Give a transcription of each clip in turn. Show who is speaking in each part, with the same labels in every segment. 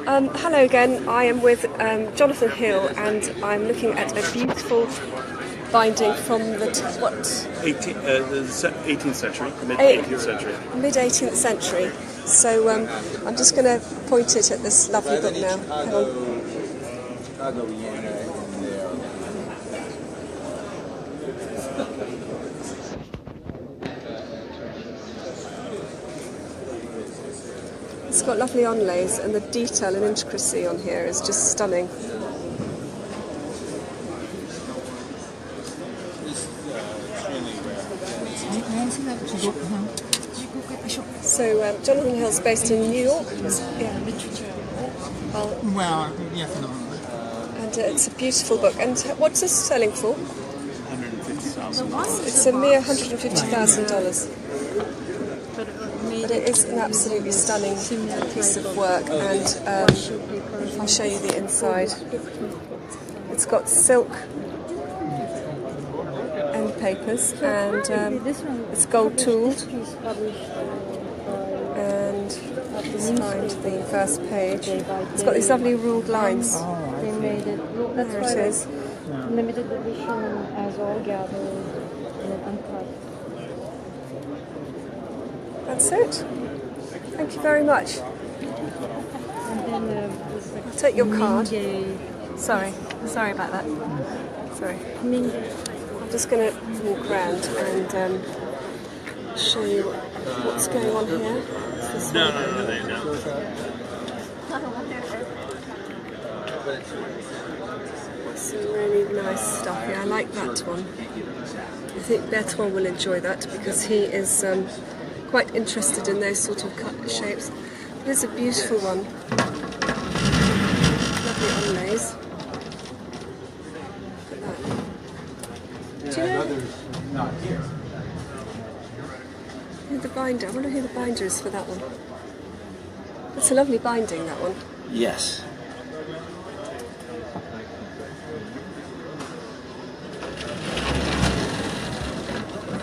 Speaker 1: Hello again. I am with Jonathan Hill, and I'm looking at a beautiful binding from the
Speaker 2: 18th century, mid-18th century.
Speaker 1: Mid-18th century. So I'm just going to point it at this lovely book now. Hang on. It's got lovely onlays, and the detail and intricacy on here is just stunning. So Jonathan Hill's based in New York. Yeah.
Speaker 3: Well, yes, no.
Speaker 1: And it's a beautiful book. And what's this selling for?
Speaker 2: $150,000.
Speaker 1: It's a mere $150,000. But it is an absolutely stunning piece of work, and I'll show you the inside. It's got silk end papers, and it's gold tooled. And just find the first page. It's got these lovely ruled lines.
Speaker 4: They made it.
Speaker 1: There it is.
Speaker 4: Limited edition as all gathered and uncut.
Speaker 1: That's it. Thank you very much.
Speaker 4: And then
Speaker 1: I'll take your card. Sorry about that. Sorry. I'm just going to walk around and show you what's going on here.
Speaker 2: No.
Speaker 1: Some really nice stuff here. I like that one. I think Bertrand will enjoy that because he is quite interested in those sort of cut shapes. There's a beautiful one. Lovely onlays. Look at that. Do you know who the binder? I wonder who the binder is for that one. It's a lovely binding, that one.
Speaker 2: Yes.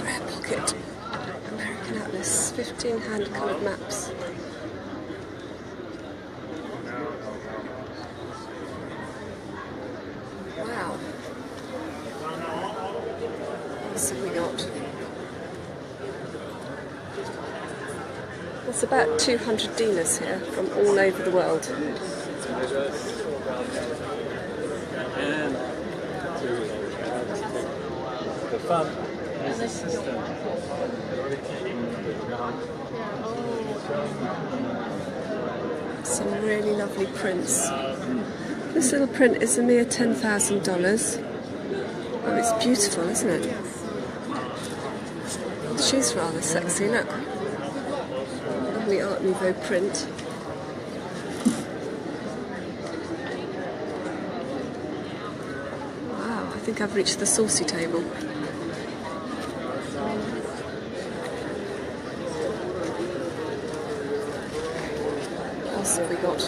Speaker 1: Rare pocket. American Atlas. 15 hand-coloured maps. Wow. What else have we got? There's about 200 dealers here from all over the world.
Speaker 2: And the fun is a system.
Speaker 1: Some really lovely prints. This little print is a mere $10,000. Oh, it's beautiful, isn't it? She's rather sexy, look. Lovely Art Nouveau print. Wow, I think I've reached the saucy table. What else have we got?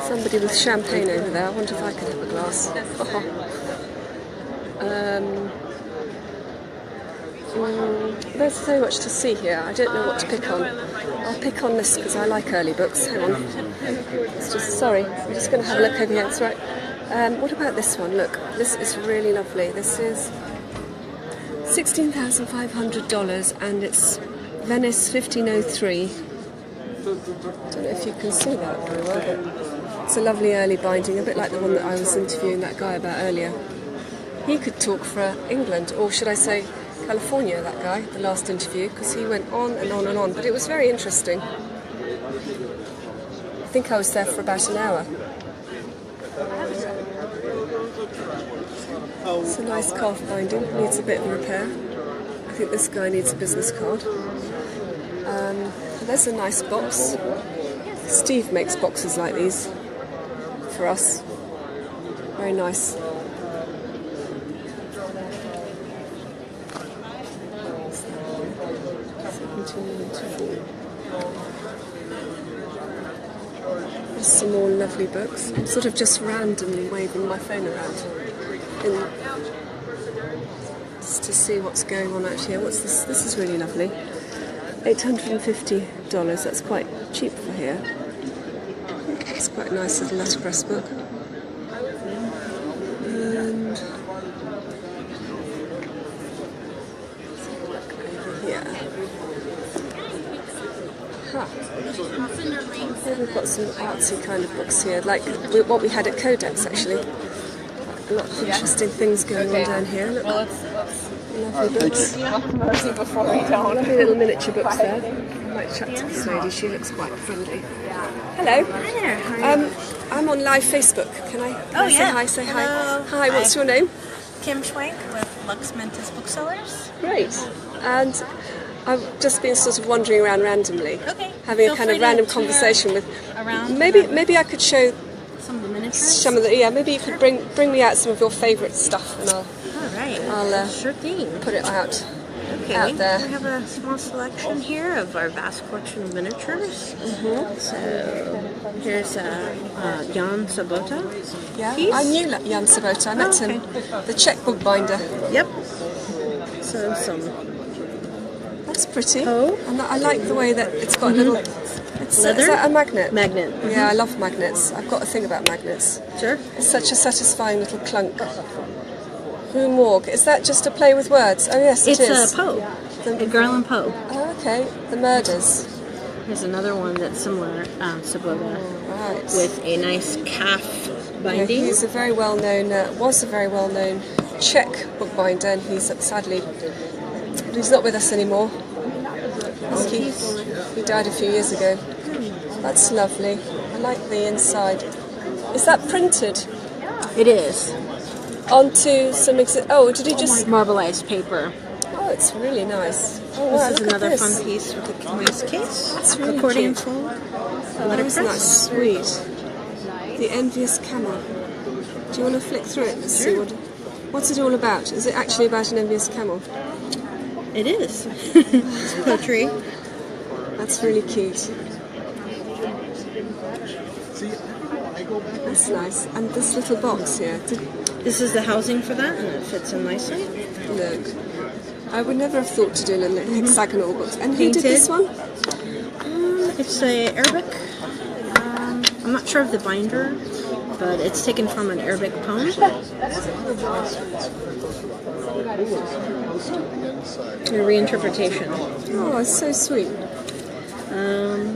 Speaker 1: Somebody with champagne over there. I wonder if I could have a glass. There's so much to see here. I don't know what to pick on. I'll pick on this because I like early books. Hang on. It's just, sorry, I'm just going to have a look over here. It's right. What about this one? Look, this is really lovely. This is $16,500 and it's Venice 1503. Don't know if you can see that very well, but it's a lovely early binding, a bit like the one that I was interviewing that guy about earlier. He could talk for England, or should I say California, that guy, the last interview, because he went on and on and on, but it was very interesting. I think I was there for about an hour. It's a nice calf binding, needs a bit of repair. I think this guy needs a business card. There's a nice box. Steve makes boxes like these for us. Very nice. There's some more lovely books. I'm sort of just randomly waving my phone around just to see what's going on out here. What's this? This is really lovely. $850. That's quite cheap for here. It's quite a nice little letterpress book. And here. Huh. Here we've got some artsy kind of books here, like what we had at Codex actually. A lot of interesting things going on down here. Look. Lovely books. Lovely little miniature books there. I might chat to this lady, she looks quite friendly. Hello.
Speaker 3: Hi there. How are you?
Speaker 1: I'm on live Facebook. Can I say hi? Say hi.
Speaker 3: Hello.
Speaker 1: Hi, what's your name?
Speaker 3: Kim Schwank with Lux Mentis Booksellers.
Speaker 1: Great. And I've just been sort of wandering around randomly, having
Speaker 3: Feel
Speaker 1: a kind
Speaker 3: free
Speaker 1: of
Speaker 3: to
Speaker 1: random
Speaker 3: tour
Speaker 1: conversation with.
Speaker 3: around,
Speaker 1: Maybe I could show
Speaker 3: some of the miniatures.
Speaker 1: some of the. Yeah, maybe you could bring me out some of your favourite stuff, and
Speaker 3: All right.
Speaker 1: I'll
Speaker 3: Sure thing.
Speaker 1: put it out.
Speaker 3: Okay.
Speaker 1: out there.
Speaker 3: We have a small selection here of our vast collection of miniatures. So here's Jan Sabota.
Speaker 1: Yeah,
Speaker 3: piece.
Speaker 1: I knew Jan Sabota. I met him, the Czech bookbinder.
Speaker 3: Yep. So some.
Speaker 1: That's pretty.
Speaker 3: Oh.
Speaker 1: And I like the way that it's got a little. It's,
Speaker 3: Leather?
Speaker 1: Is that a magnet?
Speaker 3: Magnet.
Speaker 1: Yeah, I love magnets. I've got a thing about magnets.
Speaker 3: Sure.
Speaker 1: It's such a satisfying little clunk. Rue Morgue. Is that just a play with words? Oh yes, it is.
Speaker 3: It's a Poe. Edgar Allan Poe.
Speaker 1: Oh, okay. The Murders.
Speaker 3: Here's another one that's similar, Sabota,
Speaker 1: Right.
Speaker 3: with a nice calf
Speaker 1: Yeah,
Speaker 3: binding.
Speaker 1: he's a very well-known, was a very well-known Czech bookbinder, and he's he's not with us anymore. I think he died a few years ago. That's lovely. I like the inside. Is that printed
Speaker 3: It is.
Speaker 1: onto some? Did he just?
Speaker 3: Marbleized paper.
Speaker 1: Oh, it's really nice. Oh, wow,
Speaker 3: This is
Speaker 1: look at
Speaker 3: another
Speaker 1: this.
Speaker 3: fun piece with a nice case.
Speaker 1: That's really
Speaker 3: Accordion
Speaker 1: cute.
Speaker 3: fold.
Speaker 1: Oh, isn't that sweet? The Envious Camel. Do you want to flick through it and see what's it all about? Is it actually about an envious camel?
Speaker 3: It is. Poetry.
Speaker 1: That's really cute. That's nice. And this little box here.
Speaker 3: This is the housing for that, and it fits in nicely.
Speaker 1: Look. I would never have thought to do a hexagonal book. And who did
Speaker 3: Painted.
Speaker 1: this one?
Speaker 3: It's a Arabic. I'm not sure of the binder, but it's taken from an Arabic poem. A reinterpretation.
Speaker 1: Oh, it's so sweet.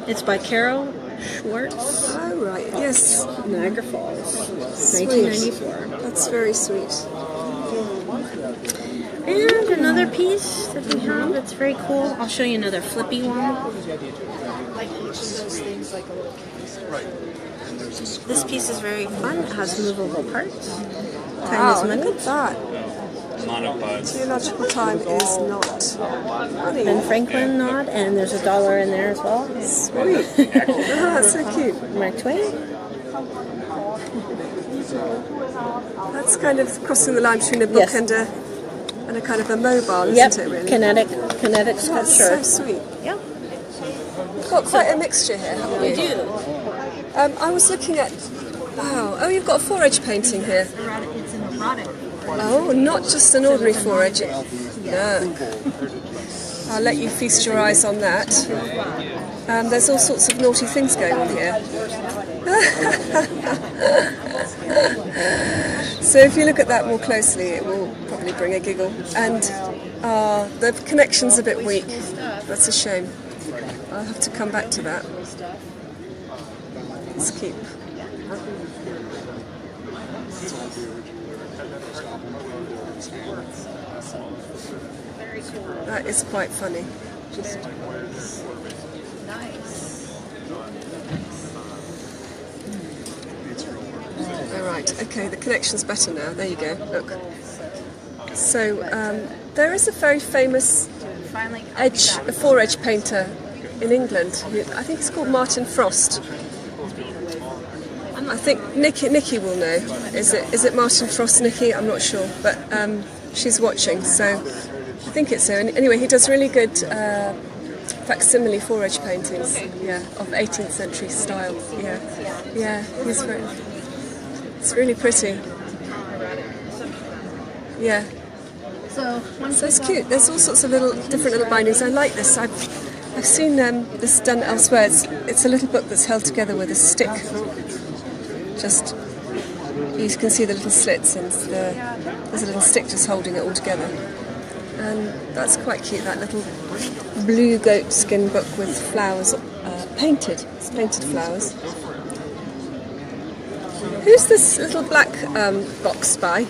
Speaker 3: It's by Carol Schwartz,
Speaker 1: Oh, right. Yes.
Speaker 3: Niagara Falls,
Speaker 1: Sweet.
Speaker 3: 1994.
Speaker 1: That's very sweet.
Speaker 3: And another piece that we have that's very cool. I'll show you another flippy one. This piece is very fun. It has movable parts. Time
Speaker 1: Wow,
Speaker 3: is money.
Speaker 1: look at that.
Speaker 2: Monopods.
Speaker 1: Geological time is not money.
Speaker 3: Ben Franklin nod, and there's $1 in there as well.
Speaker 1: Sweet. Oh, that's so cute.
Speaker 3: Mark Twain.
Speaker 1: That's kind of crossing the line between a book
Speaker 3: Yes.
Speaker 1: and a kind of a mobile,
Speaker 3: Yep.
Speaker 1: isn't it, really?
Speaker 3: Kinetic
Speaker 1: That's
Speaker 3: sculpture.
Speaker 1: so sweet.
Speaker 3: Yep.
Speaker 1: We've got quite a mixture here, haven't we?
Speaker 3: We do.
Speaker 1: I was looking at... Wow. Oh, you've got a four-edge painting here.
Speaker 3: It's an erotic.
Speaker 1: Oh, not just an ordinary four-edge. No. I'll let you feast your eyes on that. There's all sorts of naughty things going on here. So if you look at that more closely, it will probably bring a giggle. And the connection's a bit weak. That's a shame. I'll have to come back to that. Let's keep. That is quite funny. Just all right. Okay, the connection's better now. There you go. Look. So there is a very famous four-edge painter in England. I think he's called Martin Frost. I think Nikki will know. Is it Martin Frost, Nikki? I'm not sure, but she's watching, so I think it's her. Anyway, he does really good facsimile four-edge paintings. Yeah, of 18th century style. Yeah. It's really pretty. Yeah. So it's cute. There's all sorts of different little bindings. I like this. I've seen this done elsewhere. It's a little book that's held together with a stick. Just, you can see the little slits and there's a little stick just holding it all together. And that's quite cute, that little blue goat skin book with flowers painted. It's painted flowers. Who's this little black box by?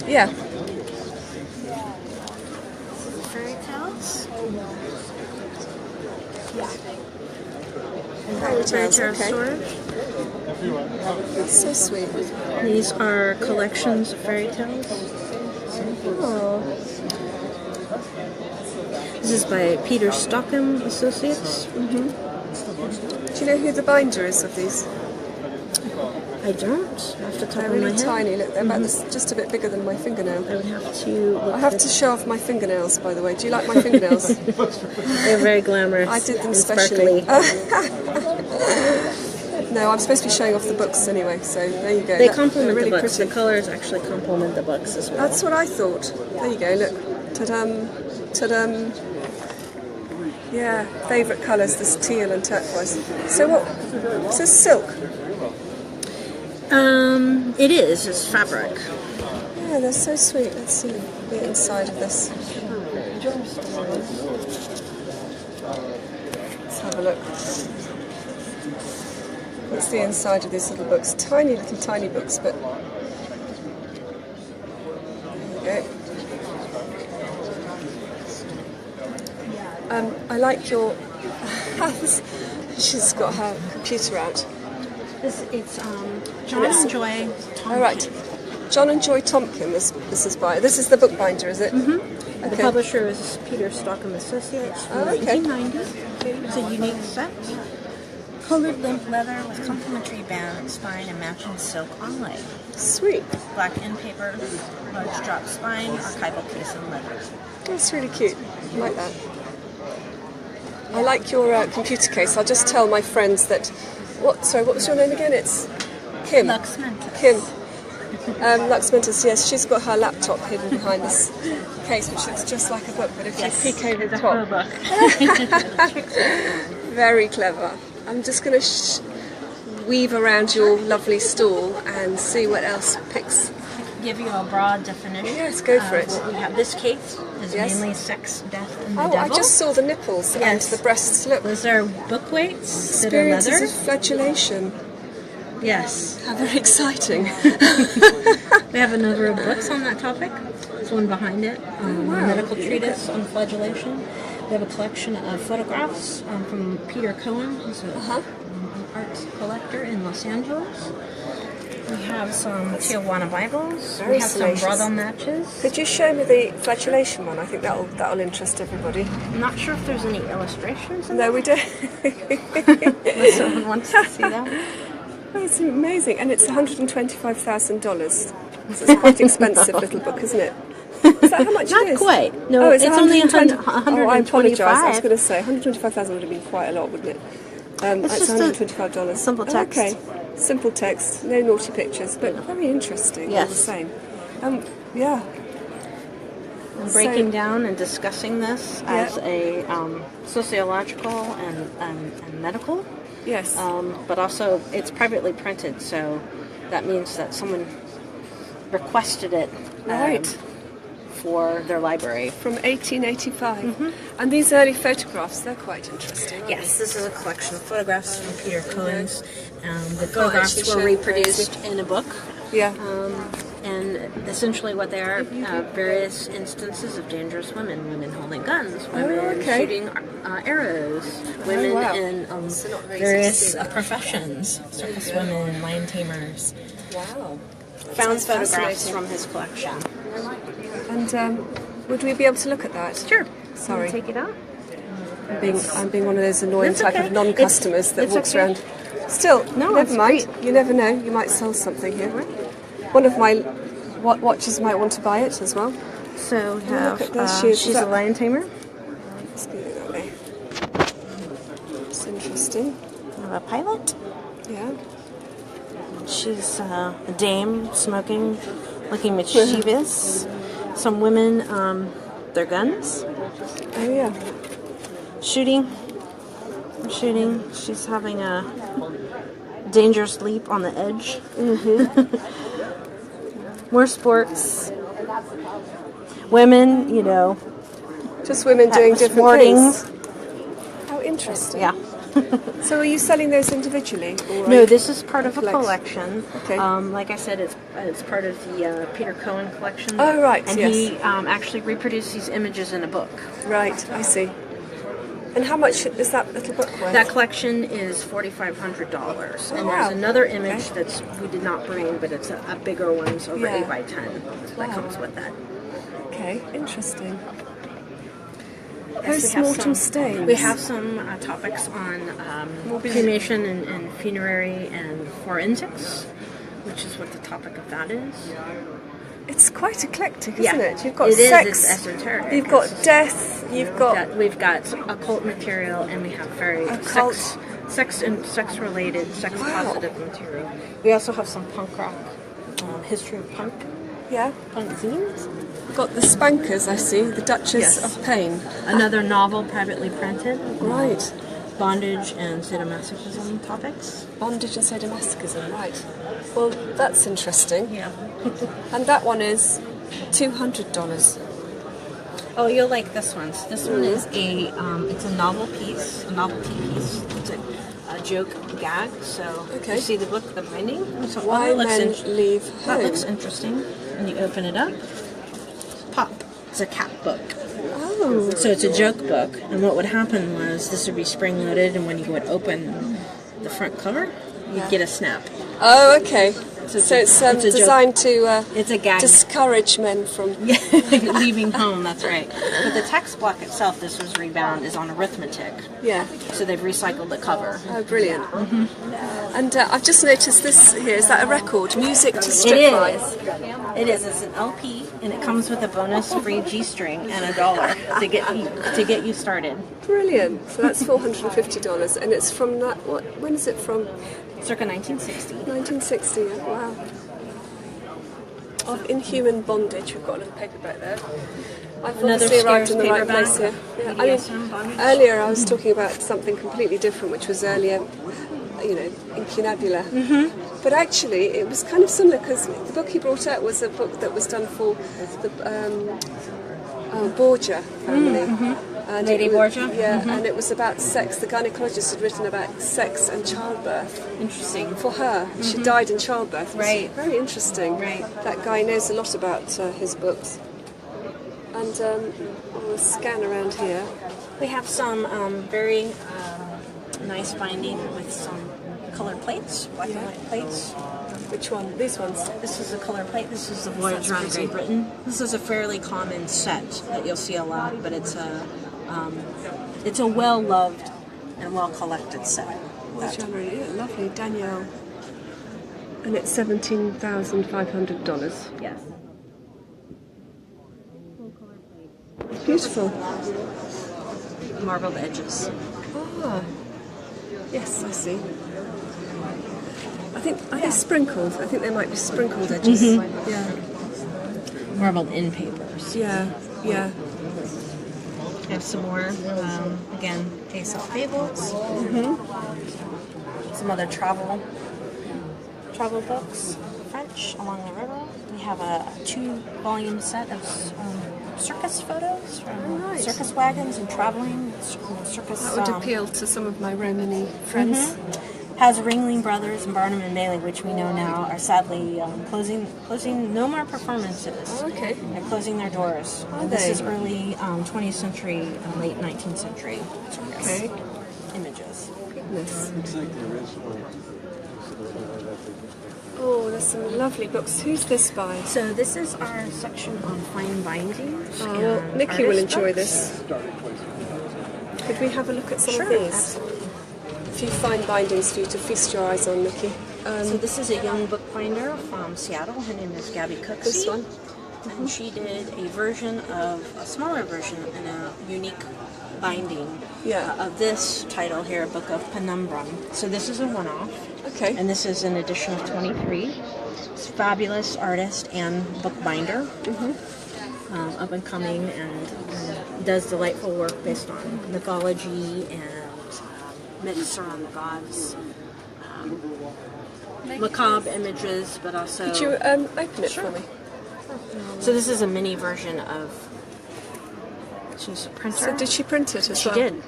Speaker 1: Yeah.
Speaker 3: Fairy tales?
Speaker 1: Fairy
Speaker 3: Fairy
Speaker 1: tales,
Speaker 3: tale
Speaker 1: okay.
Speaker 3: storage.
Speaker 1: That's so sweet.
Speaker 3: These are collections of fairy tales.
Speaker 1: Oh.
Speaker 3: This is by Peter Stockham Associates.
Speaker 1: Do you know who the binder is of these?
Speaker 3: I don't, off the top
Speaker 1: They're
Speaker 3: of my
Speaker 1: really
Speaker 3: head.
Speaker 1: tiny. Look, they're about this, just a bit bigger than my fingernail.
Speaker 3: I would have to look
Speaker 1: I have
Speaker 3: at-
Speaker 1: to show off my fingernails, by the way. Do you like my fingernails?
Speaker 3: They're very glamorous.
Speaker 1: I did them
Speaker 3: and
Speaker 1: specially.
Speaker 3: sparkly.
Speaker 1: No, I'm supposed to be showing off the books anyway, so there you go.
Speaker 3: They
Speaker 1: They're
Speaker 3: complement
Speaker 1: really
Speaker 3: the books.
Speaker 1: pretty.
Speaker 3: The colors actually complement the books as well.
Speaker 1: That's what I thought. There you go, look. Ta-dum, ta-dum. Yeah, favourite colours, this teal and turquoise. So what? So silk?
Speaker 3: It is. It's fabric.
Speaker 1: Yeah, they're so sweet. Let's see the inside of this. Let's have a look. That's the inside of these little books. Tiny little tiny books, but there you go. I like your. She's got her computer out.
Speaker 3: It's John and Joy Tompkins.
Speaker 1: All right, John and Joy Tompkins. This is by. This is the bookbinder, is it?
Speaker 3: The
Speaker 1: Okay.
Speaker 3: publisher is Peter Stockham Associates from
Speaker 1: Oh, okay.
Speaker 3: 1990. It's a unique set. Colored limp leather with complementary band, spine, and matching silk onlay.
Speaker 1: Sweet.
Speaker 3: Black end paper, large drop spine, archival case, and leather.
Speaker 1: That's really cute. I like that. I like your computer case. I'll just tell my friends that. Sorry, what was your name again? It's Kim.
Speaker 3: Lux Mentis.
Speaker 1: Kim. Lux Mentis, yes, she's got her laptop hidden behind this case, which looks just like a book, but if you peek over the top. Very clever. I'm just going to weave around your lovely stall and see what else picks.
Speaker 3: Give you a broad definition.
Speaker 1: Yes, go for
Speaker 3: of
Speaker 1: it.
Speaker 3: What we have. This case is
Speaker 1: Yes.
Speaker 3: mainly sex, death, and the
Speaker 1: Oh,
Speaker 3: devil.
Speaker 1: I just saw the nipples
Speaker 3: Yes.
Speaker 1: and the breasts. Look,
Speaker 3: Those are book weights that are
Speaker 1: experiences
Speaker 3: leather.
Speaker 1: of flagellation.
Speaker 3: Yes.
Speaker 1: How very exciting.
Speaker 3: We have a number of books on that topic. There's one behind it, a medical treatise on flagellation. We have a collection of photographs from Peter Cohen, who's an art collector in Los Angeles. We have some Tijuana Bibles.
Speaker 1: Very
Speaker 3: We have some
Speaker 1: salacious.
Speaker 3: brother matches.
Speaker 1: Could you show me the flagellation one? I think that'll interest everybody.
Speaker 3: I'm not sure if there's any illustrations in
Speaker 1: No, we don't.
Speaker 3: If someone wants to see that.
Speaker 1: Oh, it's amazing, and it's $125,000. So it's quite expensive little book, isn't it? Is that how much
Speaker 3: Not
Speaker 1: it is?
Speaker 3: quite. No,
Speaker 1: oh,
Speaker 3: it's only
Speaker 1: 120. Oh, I apologise. I was
Speaker 3: 125.
Speaker 1: going to say 125,000 would have been quite a lot, wouldn't it? It's
Speaker 3: just a
Speaker 1: $125.
Speaker 3: simple text.
Speaker 1: Okay, simple text, no naughty pictures, but very interesting all the
Speaker 3: Yes.
Speaker 1: same. Yeah.
Speaker 3: I'm breaking
Speaker 1: So-
Speaker 3: down and discussing this as a sociological and medical.
Speaker 1: Yes.
Speaker 3: But also it's privately printed, so that means that someone requested it
Speaker 1: Right.
Speaker 3: for their library.
Speaker 1: From 1885. And these early photographs, they're quite interesting. aren't
Speaker 3: Yes, this is a collection of photographs from Peter Cohen's. The
Speaker 1: actually
Speaker 3: photographs
Speaker 1: show
Speaker 3: were
Speaker 1: them
Speaker 3: reproduced in a book.
Speaker 1: they? Yeah.
Speaker 3: And essentially what they are, various instances of dangerous women holding guns, women
Speaker 1: okay.
Speaker 3: shooting arrows, women
Speaker 1: wow.
Speaker 3: in various professions, circus women, lion tamers.
Speaker 1: Wow.
Speaker 3: Found
Speaker 1: Sounds
Speaker 3: photographs
Speaker 1: fascinating.
Speaker 3: from his collection.
Speaker 1: And would we be able to look at that?
Speaker 3: Sure.
Speaker 1: Sorry.
Speaker 3: Take it out.
Speaker 1: I'm being one of those annoying
Speaker 3: It's
Speaker 1: type
Speaker 3: okay.
Speaker 1: of non-customers that
Speaker 3: It's
Speaker 1: walks
Speaker 3: okay.
Speaker 1: around. Still,
Speaker 3: No,
Speaker 1: never
Speaker 3: it's
Speaker 1: mind.
Speaker 3: great.
Speaker 1: You never know. You might sell something here. One of my watchers might want to buy it as well.
Speaker 3: So we
Speaker 1: look
Speaker 3: have,
Speaker 1: at their shoes.
Speaker 3: she's
Speaker 1: Is
Speaker 3: a
Speaker 1: that-
Speaker 3: lion tamer.
Speaker 1: Let's do it that way. It's interesting.
Speaker 3: We have a pilot.
Speaker 1: Yeah.
Speaker 3: She's a dame, smoking, looking mischievous. Some women, their guns.
Speaker 1: Oh yeah.
Speaker 3: Shooting. She's having a dangerous leap on the edge. More sports. Women, you know.
Speaker 1: Just women doing different
Speaker 3: sporting.
Speaker 1: things. How interesting.
Speaker 3: Yeah.
Speaker 1: So are you selling those individually? Or
Speaker 3: No, this is part of a
Speaker 1: collection.
Speaker 3: collection.
Speaker 1: Okay.
Speaker 3: Like I said, it's part of the Peter Cohen collection.
Speaker 1: Oh, right,
Speaker 3: And
Speaker 1: yes.
Speaker 3: he actually reproduced these images in a book.
Speaker 1: Right, I see. And how much is that little book worth?
Speaker 3: That collection is $4,500, and
Speaker 1: wow.
Speaker 3: there's another image that's we did not bring, but it's a bigger one, it's over
Speaker 1: Yeah.
Speaker 3: 8 by 10. So that comes with that.
Speaker 1: Okay, interesting.
Speaker 3: Yes,
Speaker 1: Post-mortem stains.
Speaker 3: We have some topics on cremation and funerary and forensics, which is what the topic of that is.
Speaker 1: It's quite eclectic,
Speaker 3: Yeah.
Speaker 1: isn't it? You've got
Speaker 3: It is,
Speaker 1: sex.
Speaker 3: it's esoteric.
Speaker 1: You've got
Speaker 3: It's-
Speaker 1: death. You've got
Speaker 3: We've got occult material, and we have very
Speaker 1: Occult.
Speaker 3: sex-related,
Speaker 1: Wow.
Speaker 3: sex-positive material. We also have some punk rock, history of punk zines.
Speaker 1: We've got the Spankers. I see the Duchess
Speaker 3: Yes.
Speaker 1: of Pain.
Speaker 3: Another novel privately printed.
Speaker 1: Right.
Speaker 3: Bondage and sadomasochism topics.
Speaker 1: Bondage and sadomasochism. Right. Well, that's interesting.
Speaker 3: Yeah.
Speaker 1: And that one is $200.
Speaker 3: Oh, you'll like this one. So this one is it's a novelty piece. It's a joke gag. So
Speaker 1: Okay.
Speaker 3: you see the book, the binding. So
Speaker 1: Why
Speaker 3: that looks
Speaker 1: men leave
Speaker 3: that
Speaker 1: home.
Speaker 3: looks interesting. And you open it up. Pop. It's a cat book.
Speaker 1: Oh.
Speaker 3: So it's a joke book. And what would happen was this would be spring loaded, and when you would open the front cover, you'd get a snap.
Speaker 1: Oh, okay.
Speaker 3: So
Speaker 1: So it's
Speaker 3: it's a joke.
Speaker 1: designed to
Speaker 3: It's a gag.
Speaker 1: discourage men from.
Speaker 3: Leaving home, that's right. But the text block itself, this was rebound, is on arithmetic.
Speaker 1: Yeah.
Speaker 3: So they've recycled the cover.
Speaker 1: Oh, brilliant. And I've just noticed this here. Is that a record? Music to
Speaker 3: It
Speaker 1: strip by.
Speaker 3: is. It is. It's an LP, and it comes with a bonus free G-string and $1 to get you started.
Speaker 1: Brilliant. So that's $450, and it's from that. What? When is it from?
Speaker 3: Circa 1960.
Speaker 1: 1960. Wow. Of Inhuman Bondage. We've got a little paperback there. I've
Speaker 3: Another
Speaker 1: obviously arrived in the
Speaker 3: Scares
Speaker 1: right place here.
Speaker 3: paperback.
Speaker 1: Yeah, I
Speaker 3: BDSM
Speaker 1: mean,
Speaker 3: bondage.
Speaker 1: earlier I was talking about something completely different, which was earlier, you know, Incunabula. But actually, it was kind of similar because the book he brought out was a book that was done for the Borgia family. And
Speaker 3: Lady
Speaker 1: it was,
Speaker 3: Borgia?
Speaker 1: Yeah, and it was about sex. The gynecologist had written about sex and childbirth
Speaker 3: Interesting.
Speaker 1: for her. She died in childbirth. It was
Speaker 3: Right.
Speaker 1: very interesting.
Speaker 3: Right.
Speaker 1: That guy knows a lot about his books. And we'll scan around here.
Speaker 3: We have some very nice binding with some colored plates, black and white plates.
Speaker 1: Which one? These ones.
Speaker 3: This is a color plate. This is the Voyage around Great Britain. This is a fairly common set that you'll see a lot, but it's a well-loved and well-collected set.
Speaker 1: Which one really? Yeah, lovely. Danielle. And it's $17,500.
Speaker 3: Yes.
Speaker 1: Beautiful.
Speaker 3: Marbled edges.
Speaker 1: Ah. Yes, I see. I think are they sprinkled? I think they might be sprinkled edges. Yeah.
Speaker 3: Marbled in papers.
Speaker 1: Yeah. Yeah.
Speaker 3: We have some more, again, Aesop fables. Some other travel books, French along the river. We have a 2-volume set of circus photos from
Speaker 1: right.
Speaker 3: circus wagons and traveling circus.
Speaker 1: That would appeal to some of my Romany friends.
Speaker 3: Has Ringling Brothers and Barnum and Bailey, which we know now are sadly closing no more performances.
Speaker 1: Oh, okay.
Speaker 3: They're closing their doors.
Speaker 1: Are
Speaker 3: This
Speaker 1: they?
Speaker 3: is early 20th century, late 19th century circus
Speaker 1: Okay.
Speaker 3: images.
Speaker 1: Goodness. Oh, there's some lovely books. Who's this by?
Speaker 3: So this is our section on fine bindings.
Speaker 1: Oh, well,
Speaker 3: and
Speaker 1: Nikki will
Speaker 3: artist
Speaker 1: enjoy
Speaker 3: books.
Speaker 1: this. Could we have a look at some
Speaker 3: Sure,
Speaker 1: of these?
Speaker 3: absolutely.
Speaker 1: A few fine bindings for you to feast your eyes on, Nikki.
Speaker 3: So this is a young bookbinder from Seattle. Her name is Gabby Cooksey.
Speaker 1: This one?
Speaker 3: And she did a smaller version in a unique binding
Speaker 1: Yeah.
Speaker 3: of this title here, Book of Penumbrum. So this is a one-off.
Speaker 1: Okay.
Speaker 3: And this is an edition of 23. It's a fabulous artist and bookbinder. Up and coming, and does delightful work based on mythology and myths around the gods. Macabre images, but also...
Speaker 1: Could you open it for me?
Speaker 3: So this is a mini version of... She's a printer.
Speaker 1: So did she print it as well?
Speaker 3: She did.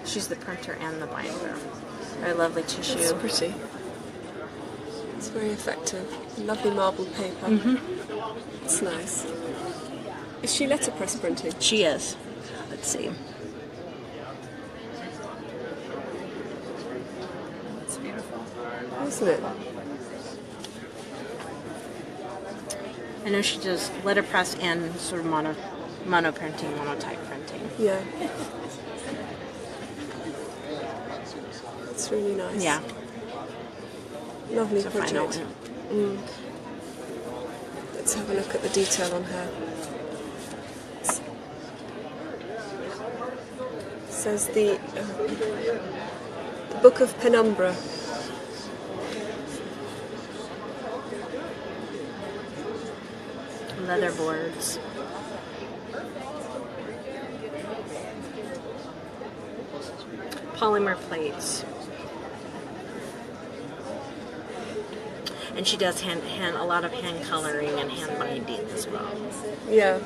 Speaker 3: She's the printer and the binder. Very lovely tissue.
Speaker 1: It's pretty. It's very effective. Lovely marbled paper. It's nice. Is she letterpress printing?
Speaker 3: She is. Let's see. It's beautiful.
Speaker 1: Isn't it?
Speaker 3: I know she does letterpress and sort of mono printing, monotype printing.
Speaker 1: Yeah. It's really nice.
Speaker 3: Yeah.
Speaker 1: Lovely
Speaker 3: It's a final
Speaker 1: project.
Speaker 3: one.
Speaker 1: Let's have a look at the detail on her. It says the Book of Penumbra.
Speaker 3: Leather boards. Polymer plates. And she does a lot of hand coloring and hand binding as well.
Speaker 1: Yeah.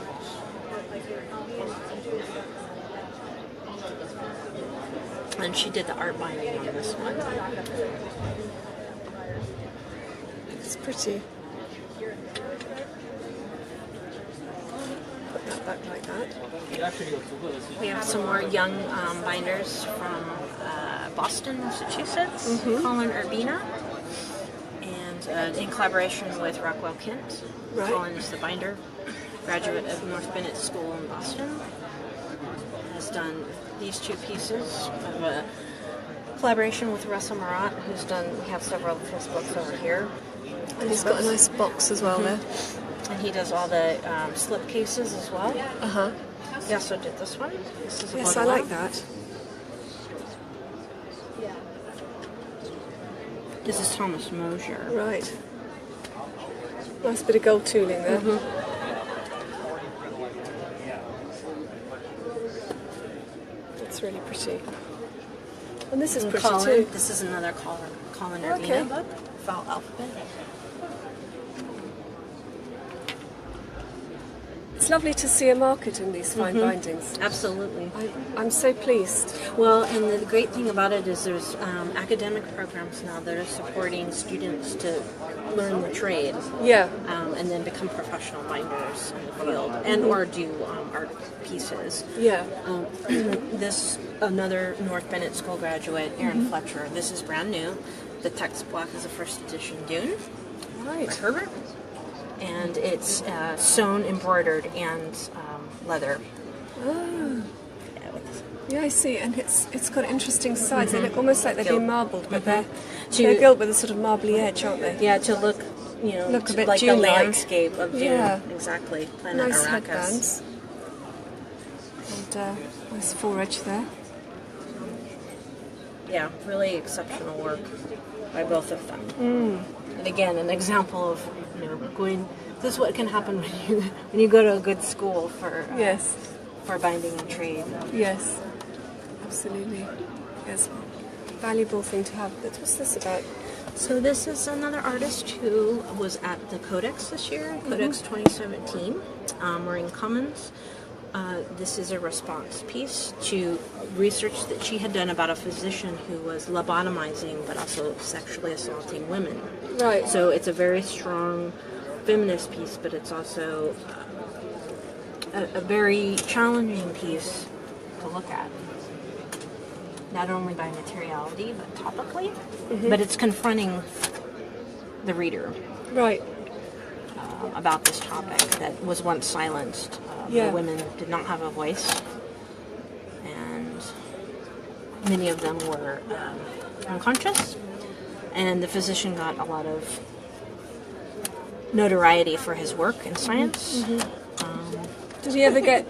Speaker 3: And she did the art binding on this one.
Speaker 1: It's pretty. Put that back like that.
Speaker 3: We have some more young binders from Boston, Massachusetts, Colin Urbina, and in collaboration with Rockwell Kent.
Speaker 1: Right.
Speaker 3: Colin is the binder, graduate of North Bennett School in Boston. Has done these two pieces of a collaboration with Russell Marat, who's done. We have several of his books over here.
Speaker 1: And he's got a nice box as well there.
Speaker 3: And he does all the slip cases as well.
Speaker 1: Uh-huh.
Speaker 3: He also did this one. This is a
Speaker 1: Yes, I
Speaker 3: Baudelaire.
Speaker 1: like that.
Speaker 3: This is Thomas Mosier.
Speaker 1: Right. Nice bit of gold tooling there. It's really pretty. And this is
Speaker 3: And
Speaker 1: pretty
Speaker 3: Colin,
Speaker 1: too.
Speaker 3: this is another Colin
Speaker 1: Okay.
Speaker 3: Urbina book, Vowel Alphabet.
Speaker 1: It's lovely to see a market in these fine bindings.
Speaker 3: Absolutely.
Speaker 1: I'm so pleased.
Speaker 3: Well, and the great thing about it is there's academic programs now that are supporting students to learn the trade
Speaker 1: Yeah.
Speaker 3: and then become professional binders in the field and or do art pieces.
Speaker 1: Yeah.
Speaker 3: This another North Bennett School graduate, Erin Fletcher. This is brand new. The text block is a first edition Dune by
Speaker 1: Right.
Speaker 3: Herbert, and it's sewn, embroidered, and leather.
Speaker 1: Oh.
Speaker 3: Yeah, with
Speaker 1: Yeah, I see. And it's got interesting sides. They look almost like they've
Speaker 3: Gilt.
Speaker 1: been marbled, but they're
Speaker 3: To-
Speaker 1: gilt with a sort of marbly edge, aren't they?
Speaker 3: Yeah, to look,
Speaker 1: Look a
Speaker 3: to
Speaker 1: bit
Speaker 3: like the
Speaker 1: Dune-like.
Speaker 3: landscape of Dune.
Speaker 1: Yeah.
Speaker 3: Exactly. Planet
Speaker 1: Nice
Speaker 3: Arrakis.
Speaker 1: headbands. And nice foredge there.
Speaker 3: Yeah, really exceptional work by both of them. And again, an example of going. This is what can happen when you go to a good school for
Speaker 1: Yes.
Speaker 3: for binding and trade.
Speaker 1: Yes. Absolutely. Yes. Valuable thing to have. But what's this about?
Speaker 3: So this is another artist who was at the Codex this year, Codex 2017, Maureen Cummins. This is a response piece to research that she had done about a physician who was lobotomizing but also sexually assaulting women.
Speaker 1: Right.
Speaker 3: So it's a very strong feminist piece, but it's also a very challenging piece to look at. Not only by materiality, but topically. But it's confronting the reader
Speaker 1: Right.
Speaker 3: about this topic that was once silenced.
Speaker 1: Yeah.
Speaker 3: The women did not have a voice, and many of them were unconscious. And the physician got a lot of notoriety for his work in science.
Speaker 1: Did he ever get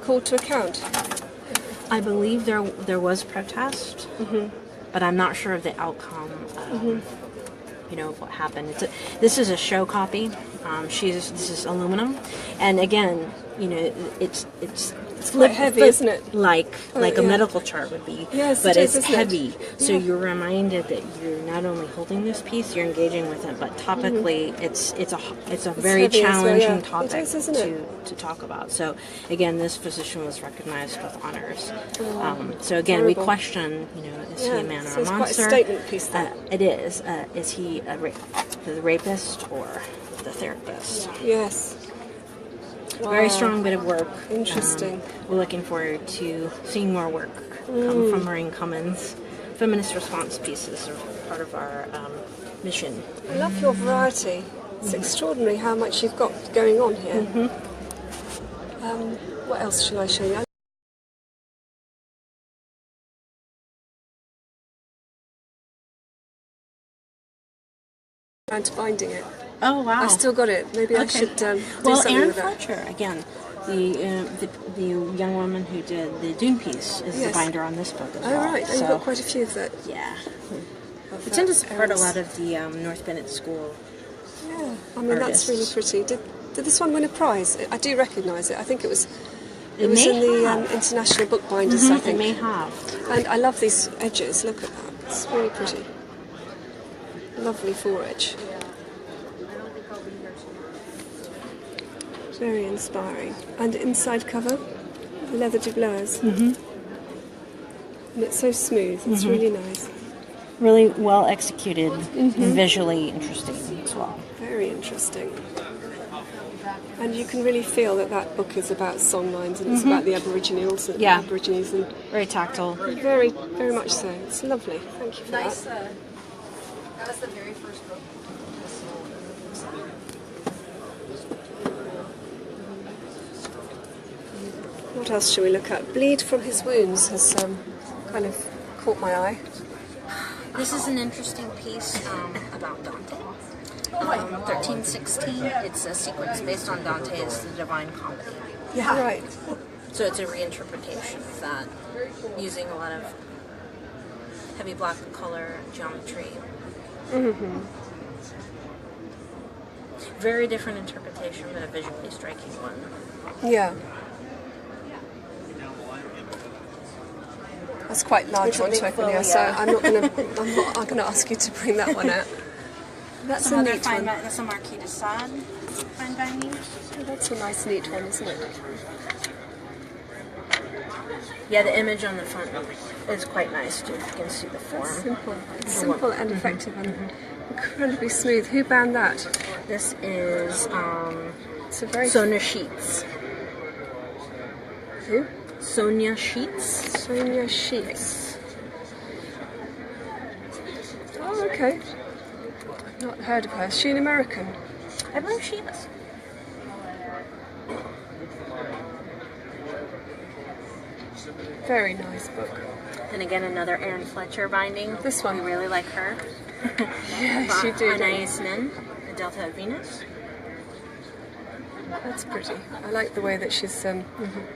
Speaker 1: called to account?
Speaker 3: I believe there was protest, but I'm not sure of the outcome. You know, of what happened. This is a show copy. This is aluminum, and again, you know, it's
Speaker 1: quite heavy, isn't it?
Speaker 3: Like a
Speaker 1: yeah.
Speaker 3: medical chart would be.
Speaker 1: Yes,
Speaker 3: but
Speaker 1: it is,
Speaker 3: it's
Speaker 1: isn't it?
Speaker 3: heavy. So you're reminded that you're not only holding this piece, you're engaging with it, but topically, it's a very
Speaker 1: heavy as well,
Speaker 3: challenging
Speaker 1: yeah.
Speaker 3: topic
Speaker 1: It is, isn't it?
Speaker 3: to talk about. So again, this physician was recognized with honors. So again, we question, you know, is he a man or
Speaker 1: so
Speaker 3: a
Speaker 1: it's
Speaker 3: monster?
Speaker 1: quite a statement piece there.
Speaker 3: It is. Is he the rapist or the therapist?
Speaker 1: Yes. Wow.
Speaker 3: Very strong bit of work.
Speaker 1: Interesting.
Speaker 3: We're looking forward to seeing more work come from Maureen Cummins. Feminist response pieces are part of our mission.
Speaker 1: I love your variety. It's extraordinary how much you've got going on here. What else shall I show you? Around to binding it.
Speaker 3: Oh wow!
Speaker 1: I've still got it. Maybe I should do something
Speaker 3: Aaron
Speaker 1: with that.
Speaker 3: Fletcher again. The young woman who did the Dune piece is the
Speaker 1: Yes.
Speaker 3: binder on this book as
Speaker 1: Oh
Speaker 3: well.
Speaker 1: right,
Speaker 3: So,
Speaker 1: you've got quite a few of that.
Speaker 3: yeah.
Speaker 1: Of
Speaker 3: We tend to
Speaker 1: that
Speaker 3: support a
Speaker 1: Aaron's-
Speaker 3: lot of the North Bennett School.
Speaker 1: Yeah, I mean that's really
Speaker 3: artists.
Speaker 1: pretty. Did this one win a prize? I do recognise it. I think it was.
Speaker 3: It
Speaker 1: It was
Speaker 3: may
Speaker 1: in the
Speaker 3: have.
Speaker 1: International Bookbinders, I
Speaker 3: It
Speaker 1: think.
Speaker 3: may have.
Speaker 1: And I love these edges. Look at that. It's really pretty. Lovely foredge. Very inspiring. And inside cover, the leather doubleurs. And it's so smooth. It's really nice.
Speaker 3: Really well executed and visually interesting as well.
Speaker 1: Very interesting. And you can really feel that that book is about songlines and it's about the Aboriginals and
Speaker 3: Yeah.
Speaker 1: Aborigines and
Speaker 3: Very tactile.
Speaker 1: very, very much so. It's lovely. Thank you for that.
Speaker 5: That was the very first book.
Speaker 1: What else shall we look at? Bleed from his wounds has kind of caught my eye.
Speaker 3: This is an interesting piece about Dante. 1316. It's a sequence based on Dante's The Divine Comedy.
Speaker 1: Yeah. Right.
Speaker 3: So it's a reinterpretation of that, using a lot of heavy black color geometry. Very different interpretation, but a visually striking one.
Speaker 1: Yeah. That's quite large
Speaker 3: It's a
Speaker 1: one
Speaker 3: big
Speaker 1: to open
Speaker 3: fold,
Speaker 1: here, so
Speaker 3: yeah.
Speaker 1: I'm not gonna ask you to bring that one out. That's
Speaker 3: Some
Speaker 1: a
Speaker 3: other
Speaker 1: neat
Speaker 3: fine,
Speaker 1: one.
Speaker 3: that's a Marquis de Sade fine binding.
Speaker 1: Oh, that's a nice neat one, isn't it?
Speaker 3: Yeah, the image on the front is quite nice too. You can see the form.
Speaker 1: Simple. It's simple and effective and incredibly smooth. Who bound that?
Speaker 3: This is
Speaker 1: It's a very
Speaker 3: Sonia Sheets.
Speaker 1: Who?
Speaker 3: Sonia Sheets.
Speaker 1: Sonia Sheets. Oh, okay. I've not heard of her. Is she an American?
Speaker 3: I believe she is.
Speaker 1: Very nice book.
Speaker 3: And again, another Erin Fletcher binding.
Speaker 1: This one.
Speaker 3: We really like her.
Speaker 1: Yes, you do. don't you?
Speaker 3: Anais Nin, The Delta of Venus.
Speaker 1: That's pretty. I like the way that she's sewn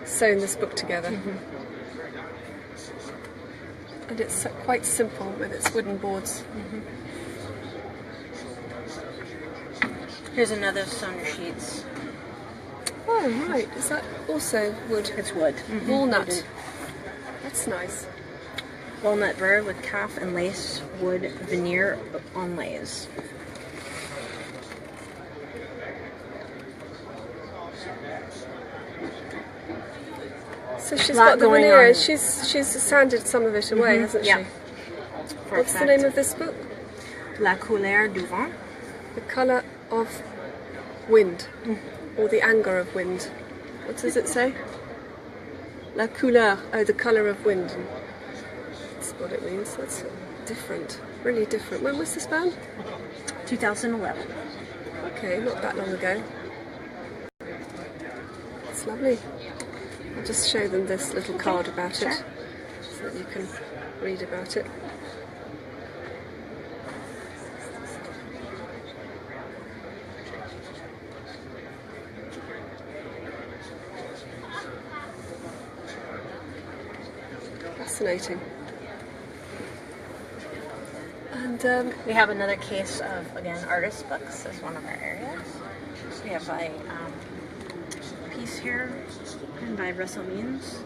Speaker 1: this book together. And it's quite simple with its wooden boards.
Speaker 3: Here's another Sonia Sheets.
Speaker 1: Oh, right. Is that also wood?
Speaker 3: It's wood.
Speaker 1: Walnut.
Speaker 3: Wooden.
Speaker 1: That's nice.
Speaker 3: Walnut burr with calf and lace wood veneer onlays.
Speaker 1: So she's
Speaker 3: Lot
Speaker 1: got the
Speaker 3: going
Speaker 1: veneer.
Speaker 3: on.
Speaker 1: She's sanded some of it away, hasn't
Speaker 3: Yeah.
Speaker 1: she? What's the name of this book?
Speaker 3: La couleur du vent.
Speaker 1: The Colour of Wind, or the Anger of Wind. What does it say? La couleur, the colour of wind. That's what it means. That's different, really different. When was this bound?
Speaker 3: 2011.
Speaker 1: Okay, not that long ago. It's lovely. I'll just show them this little card about it, so that you can read about it. Fascinating.
Speaker 3: We have another case of, again, artist books as one of our areas. We have a piece here written by Russell Means,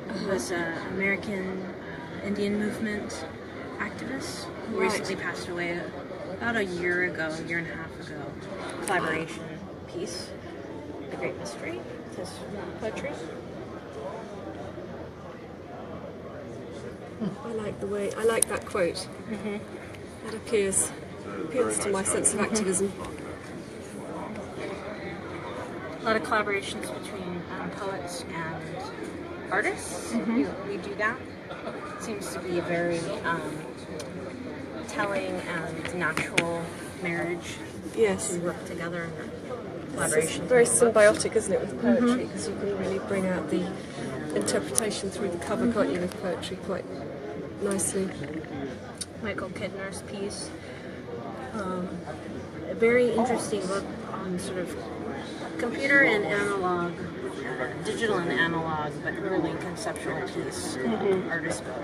Speaker 3: who was an American Indian movement activist who recently passed away about a year and a half ago. Collaboration piece, The Great Mystery, with his poetry.
Speaker 1: I like that quote. That appeals to my sense of activism.
Speaker 3: A lot of collaborations between poets and artists. We do that. Seems to be a very telling and natural marriage.
Speaker 1: Yes.
Speaker 3: To work together in collaboration.
Speaker 1: It's very symbiotic, isn't it, with poetry? Because you can really bring out the interpretation through the cover, can't you, with poetry quite nicely.
Speaker 3: Michael Kidner's piece. A very interesting book on sort of computer and analog, digital and analog, but really conceptual piece, artist book.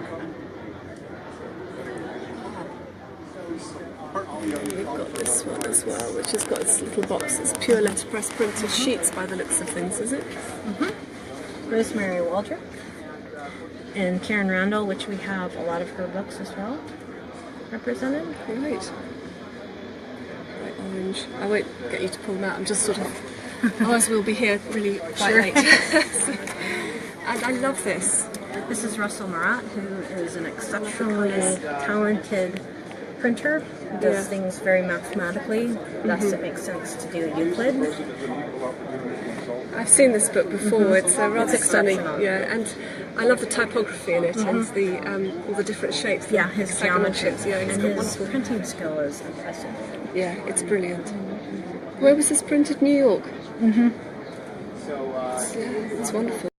Speaker 1: We've got this one as well, which has got this little box. It's pure letterpress printed sheets by the looks of things, is it?
Speaker 3: Rosemary Waldrop and Karen Randall, which we have a lot of her books as well represented.
Speaker 1: Right. Orange. I won't get you to pull them out. I'm just sort of, otherwise we'll be here really quite late. And I love this.
Speaker 3: This is Russell Marat, who is an exceptionally talented printer. He does things very mathematically, thus it makes sense to do Euclid.
Speaker 1: I've seen this book before. It's rather
Speaker 3: It's
Speaker 1: stunning.
Speaker 3: exceptional.
Speaker 1: Yeah, and I love the typography in it and the all the different shapes. the
Speaker 3: His
Speaker 1: hexagonal
Speaker 3: geometry.
Speaker 1: shapes. Yeah, he's
Speaker 3: And
Speaker 1: got
Speaker 3: his
Speaker 1: wonderful.
Speaker 3: printing skill is impressive.
Speaker 1: Yeah, it's brilliant. Where was this printed? New York. It's wonderful.